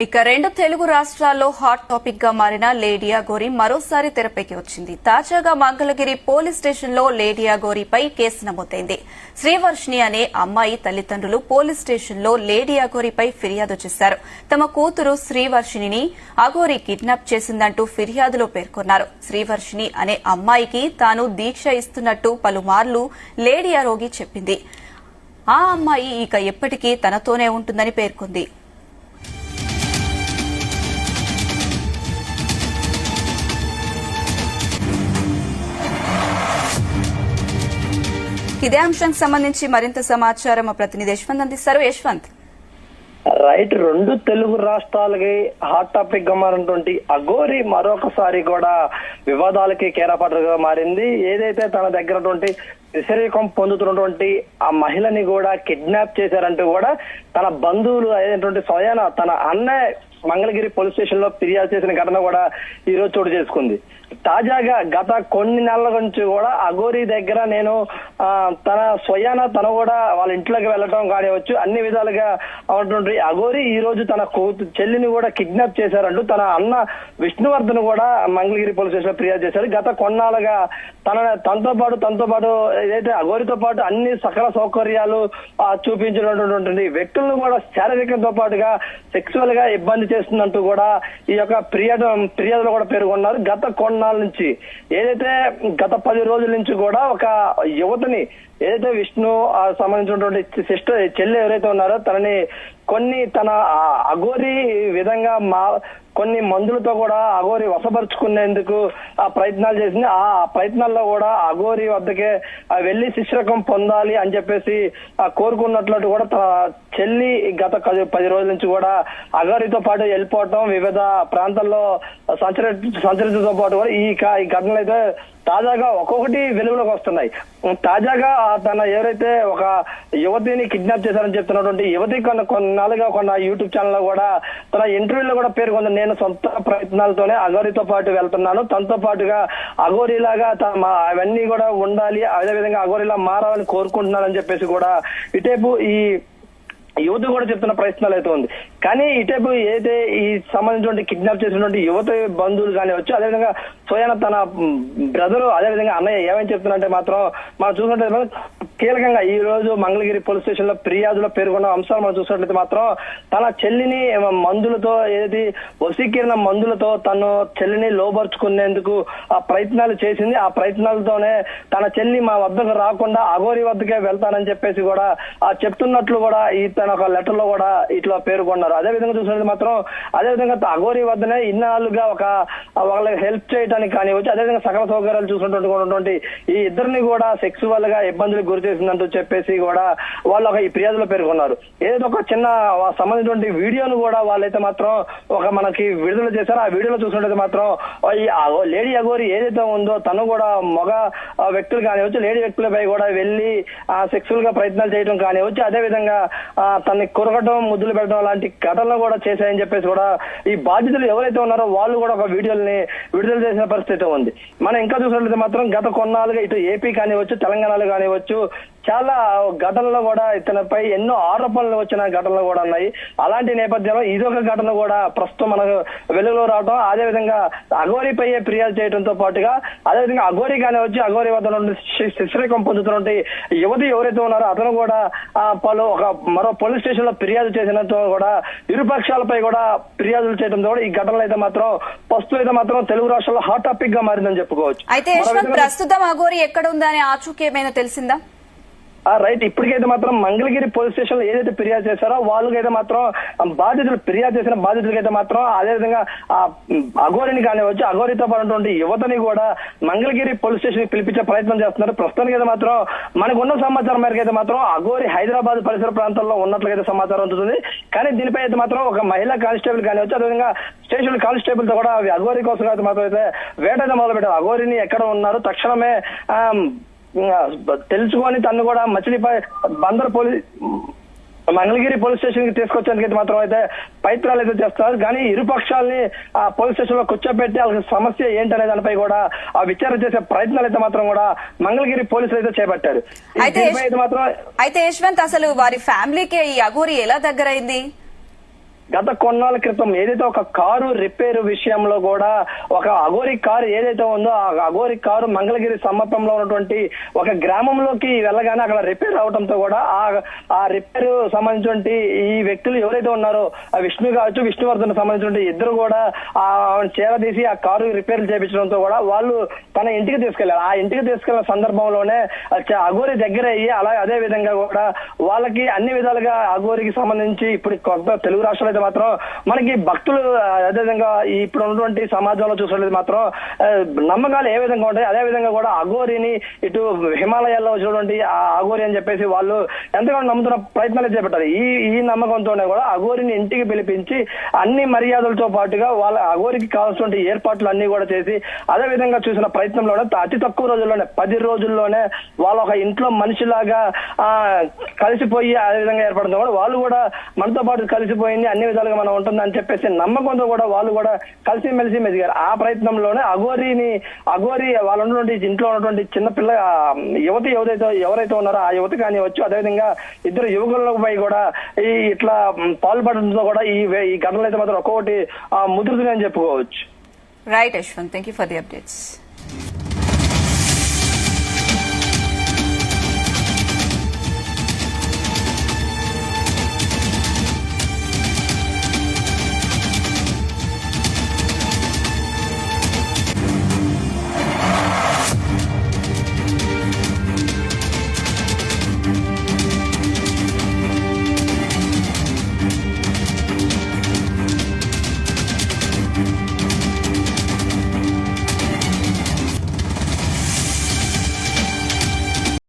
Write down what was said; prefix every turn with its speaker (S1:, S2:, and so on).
S1: ఇక రెండు తెలుగు రాష్ట్రాల్లో హాట్ టాపిక్ గా మారిన లేడీ అఘోరి మరోసారి తెరపైకి వచ్చింది. తాజాగా మంగళగిరి పోలీస్ స్టేషన్ లో లేడీ అఘోరిపై కేసు నమోదైంది. శ్రీవర్షిణి అనే అమ్మాయి తల్లిదండ్రులు పోలీస్ స్టేషన్ లో లేడీ అఘోరిపై ఫిర్యాదు చేశారు. తమ కూతురు శ్రీవర్షిణిని అఘోరి కిడ్నాప్ చేసిందంటూ ఫిర్యాదులో పేర్కొన్నారు. శ్రీవర్షిణి అనే అమ్మాయికి తాను దీక్ష ఇస్తున్నట్టు పలుమార్లు లేడీ అఘోరి చెప్పింది. ఆ అమ్మాయి ఇక ఎప్పటికీ తనతోనే ఉంటుందని పేర్కొంది. ఇదే అంశానికి సంబంధించి మరింత సమాచారం మా ప్రతినిధి యశ్వంత్ అందిస్తారు. యశ్వంత్,
S2: రైట్, రెండు తెలుగు రాష్ట్రాలకి హాట్ టాపిక్ గా మారినటువంటి అఘోరి మరొకసారి కూడా వివాదాలకి కేరాపాటగా మారింది. ఏదైతే తన దగ్గరటువంటి శరీరం పొందుతున్నటువంటి ఆ మహిళని కూడా కిడ్నాప్ చేశారంటూ కూడా తన బంధువులు అయినటువంటి స్వయాన తన అన్నయ్య మంగళగిరి పోలీస్ స్టేషన్ లో ఫిర్యాదు చేసిన ఘటన కూడా ఈ రోజు చోటు చేసుకుంది. తాజాగా గత కొన్ని నెలల నుంచి కూడా అఘోరి దగ్గర నేను తన స్వయాన తన కూడా వాళ్ళ ఇంట్లోకి వెళ్ళటం కానివచ్చు, అన్ని విధాలుగా ఉన్నటువంటి అఘోరి ఈ రోజు తన చెల్లిని కూడా కిడ్నాప్ చేశారంటూ తన అన్న విష్ణువర్ధన్ కూడా మంగళగిరి పోలీస్ స్టేషన్ లో ఫిర్యాదు చేశారు. గత కొన్నాళ్ళుగా తనతో పాటు ఏదైతే అఘోరితో పాటు అన్ని సకల సౌకర్యాలు చూపించినటువంటి వ్యక్తులను కూడా శారీరకంతో పాటుగా సెక్సువల్ గా ఇబ్బంది చేస్తుందంటూ కూడా ఈ యొక్క ఫిర్యాదులో కూడా పేర్కొన్నారు. గత కొన్నాళ్ళ నుంచి ఏదైతే గత 10 రోజుల నుంచి కూడా ఒక యువతని ఏదైతే విష్ణు సంబంధించినటువంటి సిస్టర్ చెల్లి ఎవరైతే ఉన్నారో తనని తన అఘోరి విధంగా కొన్ని మందులతో కూడా అఘోరి వశపరుచుకునేందుకు ప్రయత్నాలు చేసింది. ఆ ప్రయత్నాల్లో కూడా అఘోరి వద్దకే వెళ్లి శిష్యరకం పొందాలి అని చెప్పేసి కోరుకున్నట్లు కూడా తన చెల్లి గత 10 రోజుల నుంచి కూడా అఘోరితో పాటు వెళ్ళిపోవటం, వివిధ ప్రాంతాల్లో సంచరించడంతో పాటు కూడా ఈ ఘటనలు అయితే తాజాగా ఒక్కొక్కటి వెలుగులోకి వస్తున్నాయి. తాజాగా తన ఎవరైతే ఒక యువతిని కిడ్నాప్ చేశారని చెప్తున్నటువంటి యువతి కొన్నాళ్ళుగా కొన్న యూట్యూబ్ ఛానల్ లో కూడా తన ఇంటర్వ్యూలో కూడా పేర్కొంది. నేను సొంత ప్రయత్నాలతోనే అఘోరితో పాటు వెళ్తున్నాను, తనతో పాటుగా అఘోరిలాగా అవన్నీ కూడా ఉండాలి, అదేవిధంగా అఘోరిలా మారాలని కోరుకుంటున్నానని చెప్పేసి కూడా ఇటేపు ఈ యువత కూడా చెప్తున్న ప్రయత్నాలు అయితే ఉంది. కానీ ఇటేపు ఏదైతే ఈ సంబంధించినటువంటి కిడ్నాప్ చేసినటువంటి యువత బంధువులు కానివచ్చు, అదేవిధంగా స్వయాన తన బ్రదరు అదేవిధంగా అన్నయ్య ఏమని చెప్తున్నారంటే మాత్రం మనం చూసినట్లయితే కీలకంగా ఈ రోజు మంగళగిరి పోలీస్ స్టేషన్ లో ఫిర్యాదులో పేర్కొన్న అంశాలు మనం చూసినట్లయితే మాత్రం తన చెల్లిని మందులతో ఏది వశీకరణ మందులతో తను చెల్లిని లోపరుచుకునేందుకు ఆ ప్రయత్నాలు చేసింది. ఆ ప్రయత్నాలతోనే తన చెల్లి మా వద్దకు రాకుండా అఘోరి వద్దకే వెళ్తానని చెప్పేసి కూడా చెప్తున్నట్లు కూడా ఈ తన ఒక లెటర్ లో కూడా ఇట్లా పేర్కొన్నారు. అదేవిధంగా చూసినట్టు మాత్రం అదేవిధంగా అఘోరి వద్దనే ఇన్నాళ్ళుగా వాళ్ళకి హెల్ప్ చేయడానికి కానివచ్చు, అదేవిధంగా సకల సౌకర్యాలు చూసినటువంటి ఈ ఇద్దరిని కూడా సెక్సువల్ గా ఇబ్బందులకు గురి చేసిందంటూ చెప్పేసి కూడా వాళ్ళు ఈ ఫిర్యాదులో పేర్కొన్నారు. ఏదైతే ఒక చిన్న సంబంధించినటువంటి వీడియోను కూడా వాళ్ళైతే మాత్రం మనకి విడుదల చేశారు. ఆ వీడియోలో చూసినట్లయితే మాత్రం ఈ లేడీ అఘోరి ఏదైతే ఉందో తను కూడా మగ వ్యక్తులు కానివచ్చు, లేడీ వ్యక్తులపై కూడా వెళ్లి సెక్సువల్ గా ప్రయత్నాలు చేయడం కానివచ్చు, అదేవిధంగా తనని కొరగడం, ముద్దులు పెట్టడం లాంటి ఘటనలు కూడా చేశాయని చెప్పేసి కూడా ఈ బాధితులు ఎవరైతే ఉన్నారో వాళ్ళు కూడా ఒక వీడియోని విడుదల చేసిన పరిస్థితి ఉంది. మనం ఇంకా చూసినట్లయితే మాత్రం గత కొన్నాళ్ళుగా ఇటు ఏపీ కానివచ్చు, తెలంగాణలో కానివచ్చు చాలా ఘటనలో కూడా ఇతనిపై ఎన్నో ఆరోపణలు వచ్చిన ఘటనలు కూడా ఉన్నాయి. అలాంటి నేపథ్యంలో ఇదొక ఘటన కూడా ప్రస్తుతం మనకు వెలుగులో రావడం, అదేవిధంగా అఘోరిపై ఫిర్యాదు చేయడంతో పాటుగా అదేవిధంగా అఘోరి కానివచ్చు, అఘోరి వద్ద నుండి శిష్యరకం పొందుతున్నటువంటి యువతి ఎవరైతే ఉన్నారో అతను కూడా మరో పోలీస్ స్టేషన్ లో ఫిర్యాదు చేసినట్టు కూడా ఇరుపక్షాలపై కూడా ఫిర్యాదులు చేయడంతో కూడా ఈ ఘటనలు అయితే మాత్రం ప్రస్తుతం అయితే మాత్రం తెలుగు రాష్ట్రాల్లో హాట్ టాపిక్ గా మారిందని చెప్పుకోవచ్చు.
S1: అయితే ప్రస్తుతం అఘోరి ఎక్కడ ఉందని ఆచూకీ ఏమైనా తెలిసిందా?
S2: రైట్, ఇప్పటికైతే మాత్రం మంగళగిరి పోలీస్ స్టేషన్ లో ఏదైతే ఫిర్యాదు చేశారో వాళ్ళకైతే మాత్రం ఫిర్యాదు చేసిన బాధితులకైతే మాత్రం అదేవిధంగా అఘోరిని కానివచ్చు, అఘోరితో పాటు యువతని కూడా మంగళగిరి పోలీస్ స్టేషన్ కి పిలిపించే ప్రయత్నం చేస్తున్నారు. ప్రస్తుతానికి అయితే మాత్రం మనకున్న సమాచారం మేరకు అయితే మాత్రం అఘోరి హైదరాబాద్ పరిసర ప్రాంతాల్లో ఉన్నట్లయితే సమాచారం ఉంటుంది. కానీ దీనిపై అయితే మాత్రం ఒక మహిళా కానిస్టేబుల్ కానివచ్చు, అదేవిధంగా స్టేషన్ కానిస్టేబుల్ తో కూడా అఘోరి కోసం అయితే మాత్రం అయితే వేటైతే మొదలు పెట్టారు. అఘోరిని ఎక్కడ ఉన్నారు తక్షణమే తెలుసుకొని తను కూడా మచిలీపై బందర్ మంగళగిరి పోలీస్ స్టేషన్ కి తీసుకొచ్చేందుకు మాత్రం అయితే ప్రయత్నాలు అయితే చేస్తున్నారు. కానీ ఇరుపక్షాలని పోలీస్ స్టేషన్ లో కూర్చోబెట్టి వాళ్ళకి సమస్య ఏంటనే దానిపై కూడా విచారణ చేసే ప్రయత్నాలు అయితే మాత్రం కూడా మంగళగిరి పోలీసులు అయితే చేపట్టారు.
S1: అయితే యశ్వంత్, అసలు వారి ఫ్యామిలీకి ఈ అఘోరి ఎలా దగ్గరైంది?
S2: గత కొన్నాళ్ళ క్రితం ఏదైతే ఒక కారు రిపేర్ విషయంలో కూడా ఒక అఘోరి కారు ఏదైతే ఉందో ఆ అఘోరి కారు మంగళగిరి సమీపంలో ఉన్నటువంటి ఒక గ్రామంలోకి వెళ్ళగానే అక్కడ రిపేర్ అవడంతో కూడా ఆ రిపేర్ సంబంధించినటువంటి ఈ వ్యక్తులు ఎవరైతే ఉన్నారో ఆ విష్ణు కావచ్చు, విష్ణువర్ధన్ సంబంధించిన ఇద్దరు కూడా ఆ చేరదీసి ఆ కారు రిపేర్లు చేయించడంతో కూడా వాళ్ళు తన ఇంటికి తీసుకెళ్లారు. ఆ ఇంటికి తీసుకెళ్లిన సందర్భంలోనే అఘోరి దగ్గర అయ్యి అదే విధంగా కూడా వాళ్ళకి అన్ని విధాలుగా అఘోరికి సంబంధించి ఇప్పుడు కొత్త తెలుగు రాష్ట్రాలు అయితే మాత్రం మనకి భక్తులు అదేవిధంగా ఇప్పుడు ఉన్నటువంటి సమాజంలో చూసినట్లయితే మాత్రం నమ్మకాలు ఏ విధంగా ఉంటాయి, అదే విధంగా కూడా అఘోరిని ఇటు హిమాలయాల్లో వచ్చినటువంటి ఆ అఘోరి అని చెప్పేసి వాళ్ళు ఎంతగానో నమ్ముతున్న ప్రయత్నాలు చేపట్టారు. ఈ నమ్మకంతోనే కూడా అఘోరిని ఇంటికి పిలిపించి అన్ని మర్యాదలతో పాటుగా వాళ్ళ అఘోరికి కావాల్సిన ఏర్పాట్లు అన్ని కూడా చేసి అదే విధంగా చూసిన ప్రయత్నంలోనే అతి తక్కువ రోజుల్లోనే 10 రోజుల్లోనే వాళ్ళ ఒక ఇంట్లో మనిషిలాగా కలిసిపోయి అదే విధంగా ఏర్పడడం కూడా వాళ్ళు కూడా మనతో పాటు కలిసిపోయింది అన్ని విధాలుగా మనం ఉంటుంది అని చెప్పేసి నమ్మకంతో కూడా వాళ్ళు కూడా కలిసిమెలిసి మెదిగారు. ఆ ప్రయత్నంలోనే అఘోరి వాళ్ళు ఉన్నటువంటి ఇంట్లో ఉన్నటువంటి చిన్నపిల్ల యువతి ఎవరైతే ఉన్నారో ఆ యువతి కానివచ్చు, అదేవిధంగా ఇద్దరు యువకులపై కూడా ఇట్లా పాల్పడడంతో కూడా ఈ ఘటనలు అయితే మాత్రం ఒక్కొక్కటి ముదురుతుందని చెప్పుకోవచ్చు.
S1: Right Yashwant, thank you for the updates.